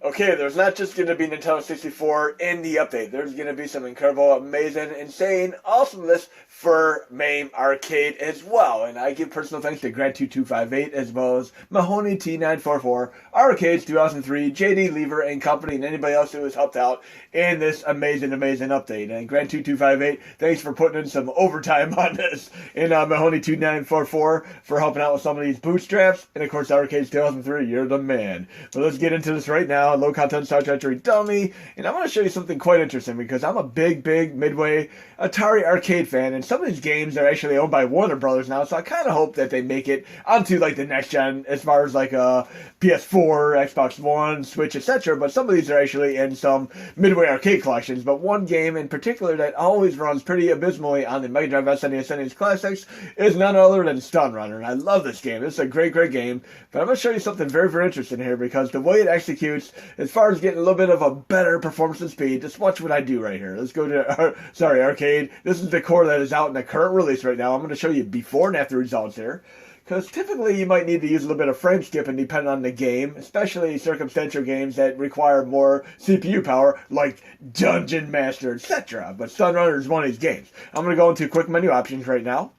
Okay, there's not just going to be Nintendo 64 in the update. There's going to be some incredible, amazing, insane awesomeness for MAME Arcade as well. And I give personal thanks to Grant2258 as well as Mahoney T944, Arcades 2003, JD Lever and company, and anybody else who has helped out in this amazing, amazing update. And Grant2258, thanks for putting in some overtime on this. And Mahoney T944 for helping out with some of these bootstraps. And of course, Arcades 2003, you're the man. But let's get into this right now. Low content Star Trek dummy, and I want to show you something quite interesting because I'm a big Midway Atari arcade fan, and some of these games are actually owned by Warner Brothers now, so I kind of hope that they make it onto like the next gen as far as like PS4, Xbox One, Switch, etc. But some of these are actually in some Midway arcade collections. But one game in particular that always runs pretty abysmally on the Mega Drive, SNES, SNES Classics is none other than Stun Runner, and I love this game. It's a great game, but I'm going to show you something very interesting here because the way it executes, as far as getting a little bit of a better performance and speed, just watch what I do right here. Let's go to, arcade. This is the core that is out in the current release right now. I'm going to show you before and after results here. Because typically you might need to use a little bit of frame skipping depending on the game, especially circumstantial games that require more CPU power, like Dungeon Master, etc. But Stun Runner is one of these games. I'm going to go into quick menu options right now.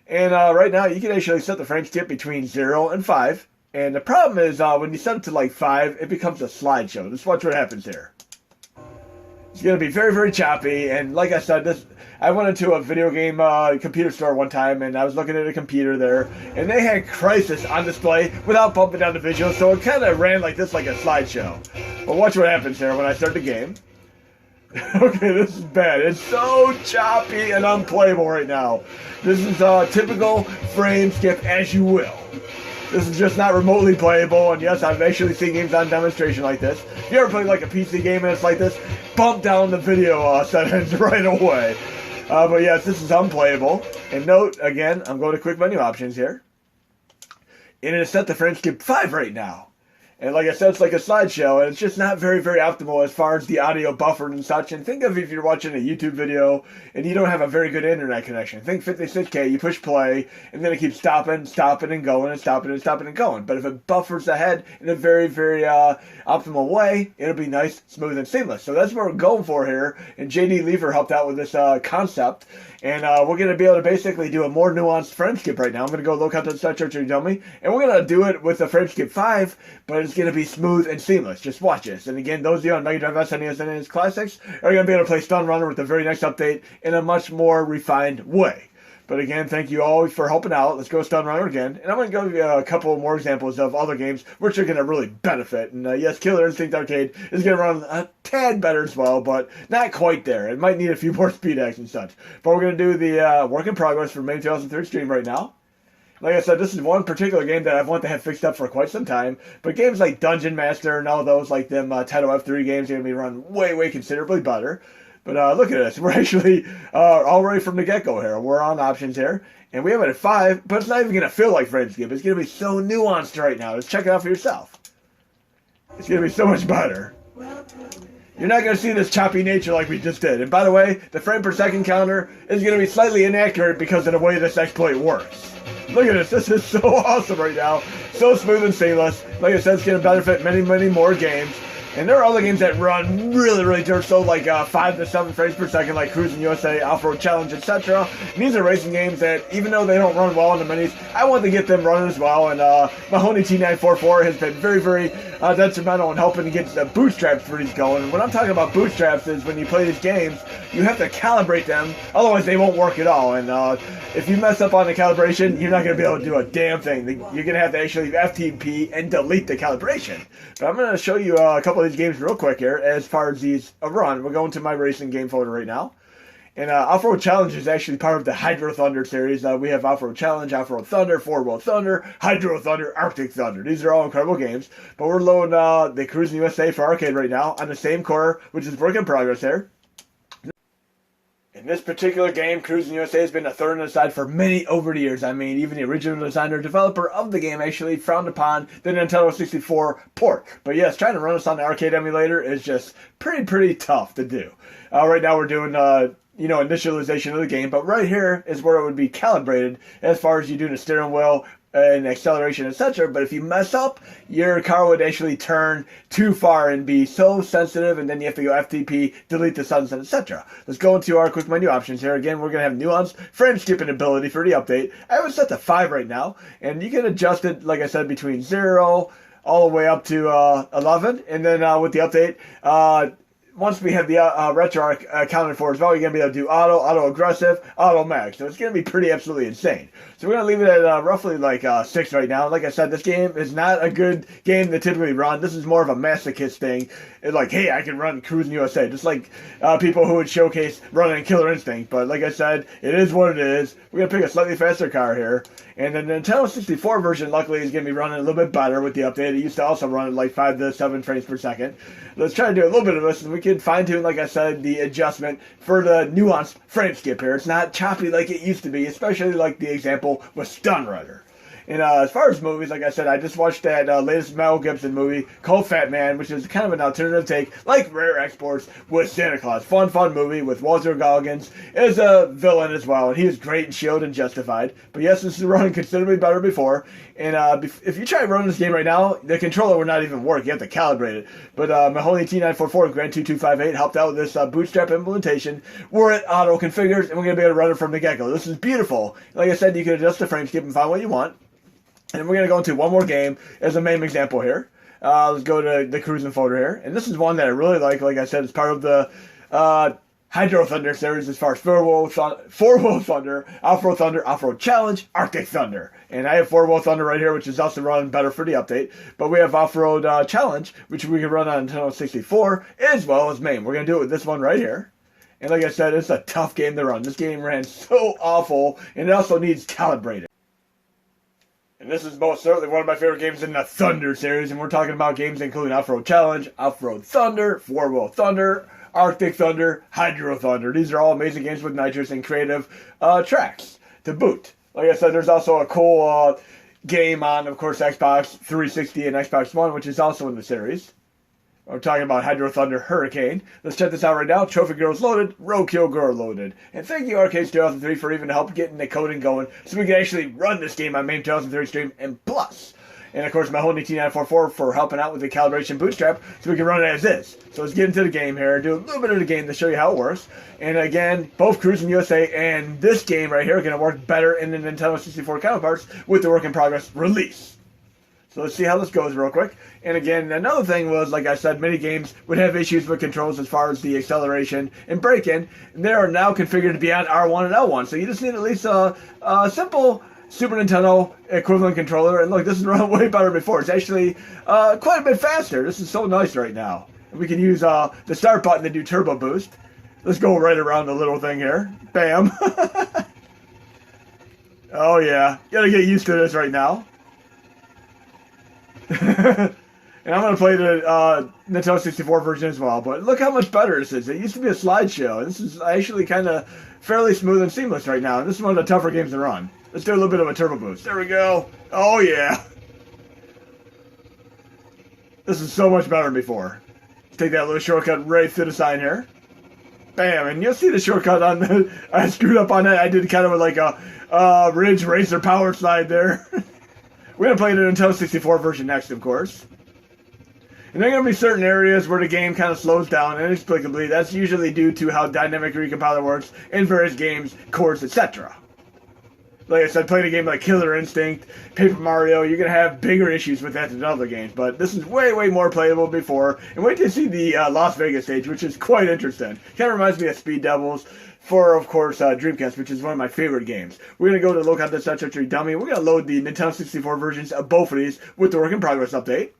And right now you can actually set the frame skip between 0 and 5. And the problem is when you set it to like 5, it becomes a slideshow. Just watch what happens here. It's going to be very choppy. And like I said, I went into a video game computer store one time, and I was looking at a computer there, and they had Crisis on display without bumping down the visual, so it kind of ran like this, like a slideshow. But watch what happens here when I start the game. Okay, this is bad. It's so choppy and unplayable right now. This is typical frame skip as you will. This is just not remotely playable, and yes, I've actually seen games on demonstration like this. If you ever play like a PC game and it's like this, bump down the video settings right away. But yes, this is unplayable. And note, again, I'm going to quick menu options here. And it's set to frame skip 5 right now. And like I said, it's like a slideshow, and it's just not very optimal as far as the audio buffer and such. And think of if you're watching a YouTube video and you don't have a very good internet connection. Think 56K, you push play, and then it keeps stopping and going, and stopping and going. But if it buffers ahead in a very optimal way, it'll be nice, smooth, and seamless. So that's what we're going for here. And JD Lever helped out with this concept. And we're going to be able to basically do a more nuanced frame skip right now. I'm going to go low content Star Trek dummy, and we're going to do it with the frame skip 5, but it's going to be smooth and seamless. Just watch this. And again, those of you on Mega Drive, SNES, and SNES Classics are going to be able to play Stun Runner with the very next update in a much more refined way. But again, thank you all for helping out. Let's go Stun Runner again. And I'm going to give you a couple more examples of other games which are going to really benefit. And yes, Killer Instinct Arcade is going to run a tad better as well, but not quite there. It might need a few more speed acts and such. But we're going to do the work in progress for MAME 2003 Xtreme right now. Like I said, this is one particular game that I've wanted to have fixed up for quite some time. But games like Dungeon Master and all those, like them Taito F3 games, are going to be run way considerably better. But look at this. We're actually already from the get-go here. We're on options here. And we have it at 5, but it's not even going to feel like FrameSkip. It's going to be so nuanced right now. Just check it out for yourself. It's going to be so much better. You're not going to see this choppy nature like we just did. And by the way, the frame per second counter is going to be slightly inaccurate because of the way this exploit works. Look at this. This is so awesome right now. So smooth and seamless. Like I said, it's going to benefit many more games. And there are other games that run really dirt slow, like 5 to 7 frames per second, like Cruis'n USA, Off-Road Challenge, etc. These are racing games that, even though they don't run well in the minis, I want to get them running as well. And Mahoney T944 has been very detrimental in helping to get the bootstraps for these going. And when I'm talking about bootstraps is when you play these games, you have to calibrate them, otherwise they won't work at all. And if you mess up on the calibration, you're not going to be able to do a damn thing. You're going to have to actually FTP and delete the calibration. But I'm going to show you a couple of these games real quick here as far as these run. We're going to my racing game folder right now. And Off-Road Challenge is actually part of the Hydro Thunder series. We have Off-Road Challenge, Off-Road Thunder, Four-Wheel Thunder, Hydro Thunder, Arctic Thunder. These are all incredible games. But we're loading the Cruis'n USA for arcade right now on the same core, which is work in progress here. In this particular game, Cruis'n USA has been a thorn in the side for many over the years. I mean, even the original designer developer of the game actually frowned upon the Nintendo 64 port. But yes, trying to run this on the arcade emulator is just pretty tough to do. Right now we're doing initialization of the game, but right here is where it would be calibrated as far as you do the steering wheel and acceleration, etc. But if you mess up, your car would actually turn too far and be so sensitive, and then you have to go FTP, delete the sunset, etc. Let's go into our quick menu options here. Again, we're going to have nuanced FrameSkipping ability for the update. I have it set to 5 right now, and you can adjust it, like I said, between 0 all the way up to 11, and then with the update, once we have the retro arc accounted for as well, you're going to be able to do auto, auto aggressive, auto max. So it's going to be pretty absolutely insane. So we're going to leave it at roughly like 6 right now. Like I said, this game is not a good game to typically run. This is more of a masochist thing. It's like, hey, I can run Cruis'n USA. Just like people who would showcase running Killer Instinct. But like I said, it is what it is. We're going to pick a slightly faster car here. And the Nintendo 64 version, luckily, is going to be running a little bit better with the update. It used to also run at like 5 to 7 frames per second. Let's try to do a little bit of this, and we can fine-tune, like I said, the adjustment for the nuanced frame skip here. It's not choppy like it used to be, especially like the example with Stun Rider. And as far as movies, like I said, I just watched that latest Mel Gibson movie called Fat Man, which is kind of an alternative take, like Rare Exports with Santa Claus. Fun movie with Walter Goggins as a villain as well, and he was great in S.H.I.E.L.D. and Justified. But yes, this is running considerably better before. And if you try running this game right now, the controller will not even work. You have to calibrate it. But Mahoney T944 Grand 2258 helped out with this bootstrap implementation where it auto configures, and we're going to be able to run it from the get-go. This is beautiful. Like I said, you can adjust the frame skip and find what you want. And we're going to go into one more game as a MAME example here. Let's go to the Cruis'n folder here. And this is one that I really like. Like I said, it's part of the Hydro Thunder series as far as Four-Wheel Thunder, Off-Road Thunder, Off-Road Challenge, Arctic Thunder. And I have Four-Wheel Thunder right here, which is also running better for the update. But we have Off-Road Challenge, which we can run on Nintendo 64, as well as MAME. We're going to do it with this one right here. And like I said, it's a tough game to run. This game ran so awful, and it also needs calibrated. And this is most certainly one of my favorite games in the Thunder series, and we're talking about games including Off-Road Challenge, Off-Road Thunder, Four-Wheel Thunder, Arctic Thunder, Hydro Thunder. These are all amazing games with nitrous and creative tracks to boot. Like I said, there's also a cool game on, of course, Xbox 360 and Xbox One, which is also in the series. We're talking about Hydro Thunder Hurricane. Let's check this out right now. Trophy Girls loaded, Roadkill Girl loaded. And thank you, Arcades 2003, for even help getting the coding going so we can actually run this game on MAME 2003 stream and plus. And of course, Mahoney T944 for helping out with the calibration bootstrap so we can run it as is. So let's get into the game here and do a little bit of the game to show you how it works. And again, both Cruis'n USA and this game right here are going to work better in the Nintendo 64 counterparts with the work in progress release. So let's see how this goes real quick. And again, another thing was, like I said, many games would have issues with controls as far as the acceleration and braking. And they are now configured to be on R1 and L1. So you just need at least a simple Super Nintendo equivalent controller. And look, this is running way better before. It's actually quite a bit faster. This is so nice right now. And we can use the start button to do turbo boost. Let's go right around the little thing here. Bam. Oh yeah, gotta get used to this right now. And I'm going to play the Nintendo 64 version as well, but look how much better this is. It used to be a slideshow, and this is actually kind of fairly smooth and seamless right now, and this is one of the tougher games to run. Let's do a little bit of a turbo boost. There we go. Oh yeah. This is so much better than before. Let's take that little shortcut right through the sign here. Bam, and you'll see the shortcut on the... I screwed up on that. I did kind of like a Ridge Racer power slide there. We're going to play the Nintendo 64 version next, of course. And there are going to be certain areas where the game kind of slows down inexplicably. That's usually due to how dynamic recompiler works in various games, cores, etc. Like I said, playing a game like Killer Instinct, Paper Mario, you're going to have bigger issues with that than other games. But this is way, way more playable before. And wait to see the Las Vegas stage, which is quite interesting. Kind of reminds me of Speed Devils. For, of course, Dreamcast, which is one of my favorite games. We're going to go to Low Content Century Dummy. We're going to load the Nintendo 64 versions of both of these with the Work in Progress update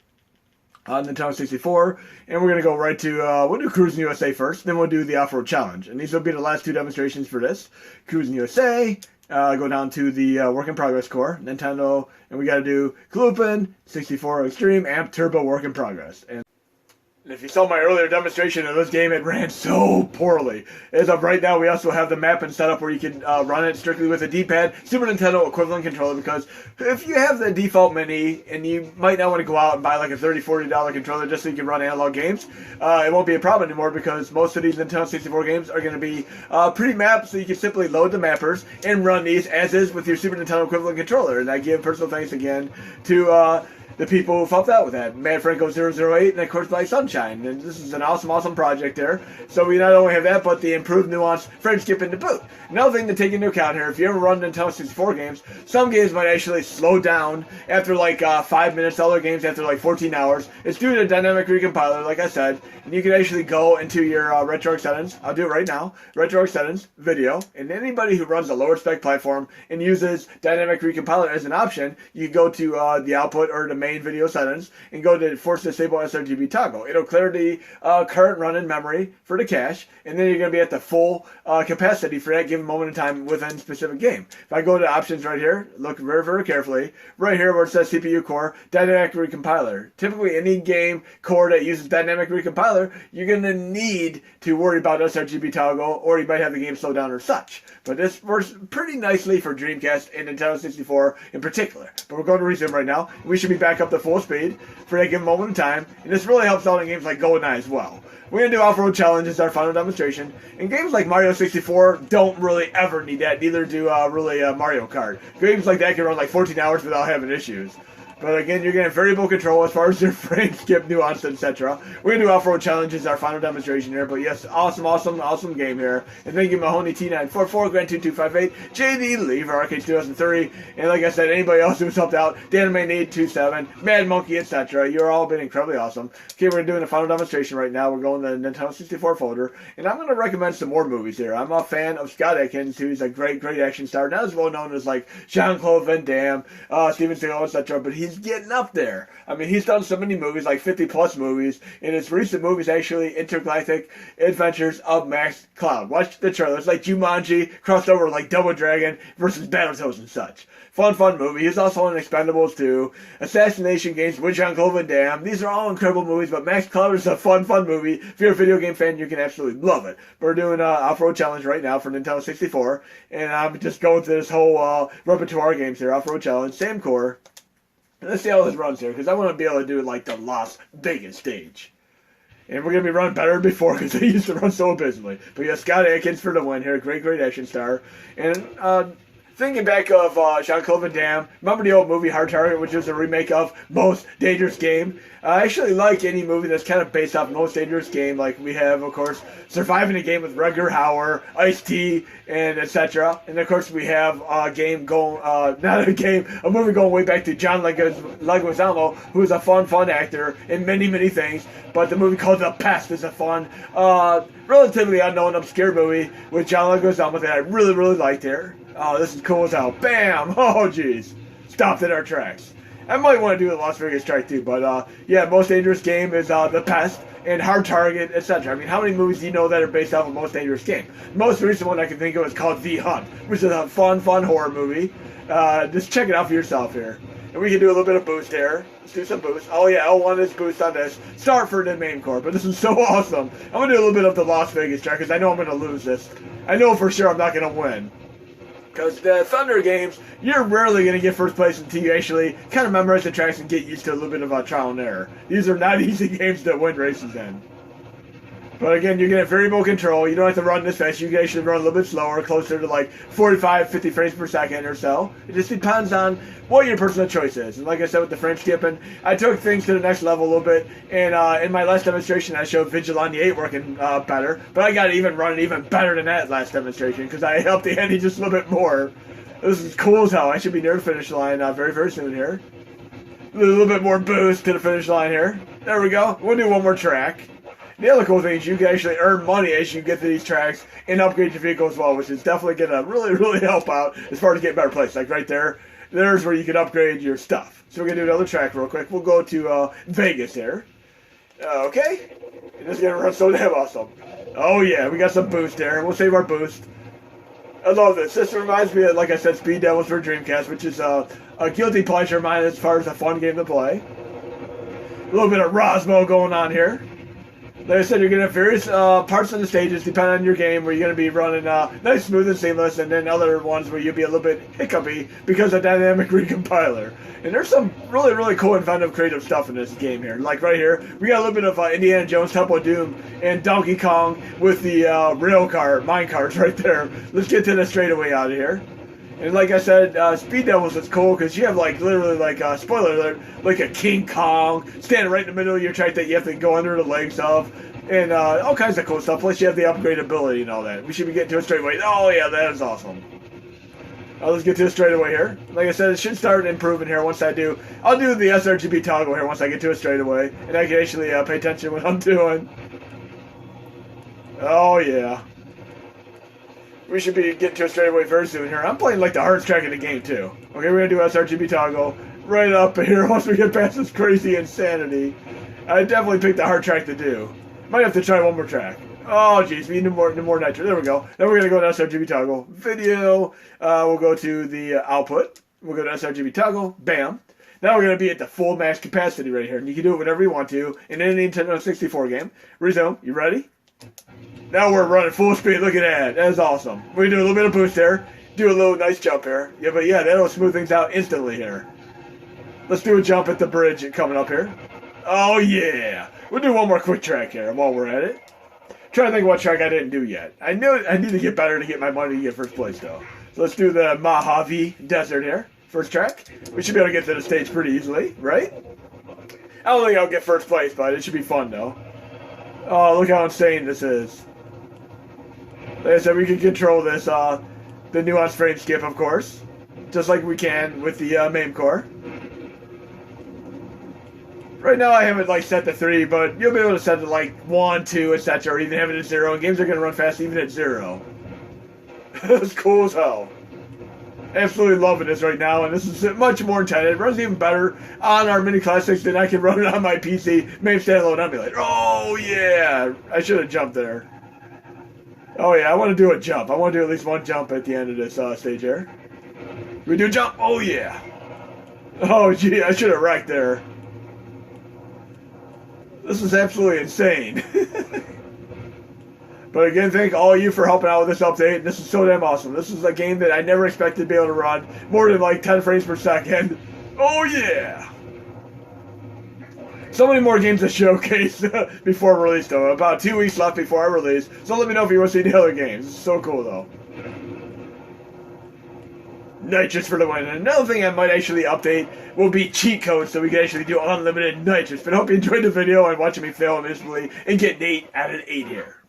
on Nintendo 64. And we're going to go right to, we'll do Cruis'n USA first, then we'll do the Off-Road Challenge. And these will be the last two demonstrations for this. Cruis'n USA, go down to the Work in Progress core, Nintendo, and we got to do Calibration, 64 Xtreme, Amp Turbo Work in Progress. And if you saw my earlier demonstration of this game, it ran so poorly. As of right now, we also have the mapping set up where you can run it strictly with a D-pad, Super Nintendo equivalent controller, because if you have the default Mini, and you might not want to go out and buy like a $30, $40 controller just so you can run analog games, it won't be a problem anymore, because most of these Nintendo 64 games are going to be pre-mapped, so you can simply load the mappers and run these as is with your Super Nintendo equivalent controller. And I give personal thanks again to the people who helped out with that. Mad Franco 008 and of course Black Sunshine. And this is an awesome project there. So we not only have that, but the improved nuanced FrameSkipping to boot. Another thing to take into account here, if you ever run Nintendo 64 games, some games might actually slow down after like 5 minutes, other games after like 14 hours. It's due to a dynamic recompiler, like I said, and you can actually go into your RetroArch settings. I'll do it right now. RetroArch settings, video, and anybody who runs a lower spec platform and uses dynamic recompiler as an option, you go to the output or the main video settings and go to force disable sRGB toggle. It'll clear the current running memory for the cache, and then you're going to be at the full capacity for that given moment in time within a specific game. If I go to options right here, look very carefully, right here where it says CPU core, dynamic recompiler. Typically any game core that uses dynamic recompiler, you're going to need to worry about sRGB toggle, or you might have the game slow down or such. But this works pretty nicely for Dreamcast and Nintendo 64 in particular. But we're going to resume right now. We should be back up to full speed for a given moment in time, and this really helps out in games like GoldenEye as well. We're going to do off-road challenges, our final demonstration, and games like Mario 64 don't really ever need that, neither do Mario Kart. Games like that can run like 14 hours without having issues. But again, you're going to have variable control as far as your frame skip, nuance, etc. We're going to do off-road challenges, our final demonstration here. But yes, awesome game here. And thank you, Mahoney T944, Grant2258, JD Lee for Arcade 2003. And like I said, anybody else who's helped out, DanMain827, Mad Monkey, etc. You're all been incredibly awesome. Okay, we're doing a final demonstration right now. We're going to the Nintendo 64 folder. And I'm going to recommend some more movies here. I'm a fan of Scott Adkins, who's a great action star. Not as well known as like Jean-Claude Van Damme, Steven Seagal, etc. But he's getting up there. I mean, he's done so many movies, like 50+ movies, and his recent movies actually Intergalactic Adventures of Max Cloud. Watch the trailers, like Jumanji, crossed over like Double Dragon versus Battletoads and such. Fun movie. He's also in Expendables 2, Assassination Games with Jean-Claude Van Damme. These are all incredible movies, but Max Cloud is a fun movie. If you're a video game fan, you can absolutely love it. We're doing an off-road challenge right now for Nintendo 64, and I'm just going through this whole repertoire of games here. Off-road challenge, same core. Let's see how this runs here, because I want to be able to do like the Las Vegas stage. And we're going to be running better than before, because I used to run so abysmally. But yeah, Scott Adkins for the win here. Great action star. And thinking back of Jean-Claude Van Damme, remember the old movie Hard Target, which was a remake of Most Dangerous Game? I actually like any movie that's kind of based off Most Dangerous Game. Like we have, of course, Surviving a Game with Rutger Hauer, Ice-T, and etc. And of course we have a movie going way back to John Leguizamo, who is a fun actor in many things. But the movie called The Pest is a fun, relatively unknown, obscure movie with John Leguizamo that I really liked here. Oh, this is cool as hell. Bam! Oh, jeez. Stopped in our tracks. I might want to do the Las Vegas track too, but yeah, Most Dangerous Game is The Pest and Hard Target, etc. I mean, how many movies do you know that are based off of Most Dangerous Game? The most recent one I can think of is called The Hunt, which is a fun horror movie. Just check it out for yourself here. And we can do a little bit of boost here. Let's do some boost. Oh yeah, L1 is boost on this. Start for the main core, but this is so awesome. I'm going to do a little bit of the Las Vegas track, because I know I'm going to lose this. I know for sure I'm not going to win. Because the Thunder games, you're rarely going to get first place until you actually kind of memorize the tracks and get used to a little bit of a trial and error. These are not easy games to win races in. But again, you're going to have variable control. You don't have to run this fast. You can actually run a little bit slower, closer to like 45, 50 frames per second or so. It just depends on what your personal choice is. And like I said with the frame skipping, I took things to the next level a little bit. And in my last demonstration, I showed Vigilante 8 working better. But I got to even run it even better than that last demonstration, because I helped the Andy just a little bit more. This is cool as hell. I should be near the finish line very soon here. A little bit more boost to the finish line here. There we go. We'll do one more track. The other cool thing is you can actually earn money as you get to these tracks and upgrade your vehicle as well, which is definitely going to really help out as far as getting better places. Like right there, there's where you can upgrade your stuff. So we're going to do another track real quick. We'll go to Vegas here. Okay. And this is going to run so damn awesome. Oh yeah, we got some boost there. We'll save our boost. I love this. This reminds me of, like I said, Speed Devils for Dreamcast, which is a guilty pleasure of mine as far as a fun game to play. A little bit of Rosmo going on here. Like I said, you're going to have various parts of the stages depending on your game where you're going to be running nice, smooth, and seamless, and then other ones where you'll be a little bit hiccupy because of dynamic recompiler. And there's some really, really cool, inventive, creative stuff in this game here. Like right here, we got a little bit of Indiana Jones, Temple of Doom, and Donkey Kong with the rail car, mine cars right there. Let's get to the straightaway out of here. And like I said, Speed Devils is cool because you have like literally like spoiler alert, like a King Kong standing right in the middle of your track that you have to go under the legs of, and all kinds of cool stuff. Plus you have the upgrade ability and all that. We should be getting to it straight away. Oh yeah, that is awesome. Let's get to it straight away here. Like I said, it should start improving here once I do. I'll do the sRGB toggle here once I get to it straight away, and I can actually pay attention to what I'm doing. Oh yeah. We should be getting to it straight away very soon here. I'm playing like the hardest track in the game too. Okay, we're going to do sRGB toggle right up here once we get past this crazy insanity. I definitely picked the hard track to do. Might have to try one more track. Oh jeez, we need more nitro. There we go. Then we're going to go to sRGB toggle. Video. We'll go to the output. We'll go to sRGB toggle. Bam. Now we're going to be at the full max capacity right here. And you can do it whatever you want to in any Nintendo 64 game. Resume. You ready? Now we're running full speed. Look at that. That is awesome. We do a little bit of boost there. Do a little nice jump here. Yeah, but yeah, that'll smooth things out instantly here. Let's do a jump at the bridge coming up here. Oh, yeah. We'll do one more quick track here while we're at it. Trying to think of what track I didn't do yet. I know I need to get better to get my money to get first place, though. So let's do the Mojave Desert here. First track. We should be able to get to the stage pretty easily, right? I don't think I'll get first place, but it should be fun, though. Oh, look how insane this is. Like I said, we can control this, the Nuanced FrameSkip, of course. Just like we can with the MAME core. Right now I have it like set to 3, but you'll be able to set it like 1, 2, etc. Or even have it at 0. And games are going to run fast even at 0. That's cool as hell. Absolutely loving this right now, and this is much more intended. It runs even better on our mini classics than I can run it on my PC MAME standalone emulator. Oh yeah, I should have jumped there. Oh yeah, I want to do a jump. I want to do at least one jump at the end of this stage here. We do a jump. Oh yeah. Oh gee, I should have wrecked there. This is absolutely insane. But again, thank all of you for helping out with this update. This is so damn awesome. This is a game that I never expected to be able to run more than like 10 frames per second. Oh yeah! So many more games to showcase before release though. About 2 weeks left before I release. So let me know if you want to see the other games. It's so cool though. Nitrous for the win. And another thing I might actually update will be cheat codes so we can actually do unlimited nitrous. But I hope you enjoyed the video and watching me fail miserably and get an 8 out of 8 here.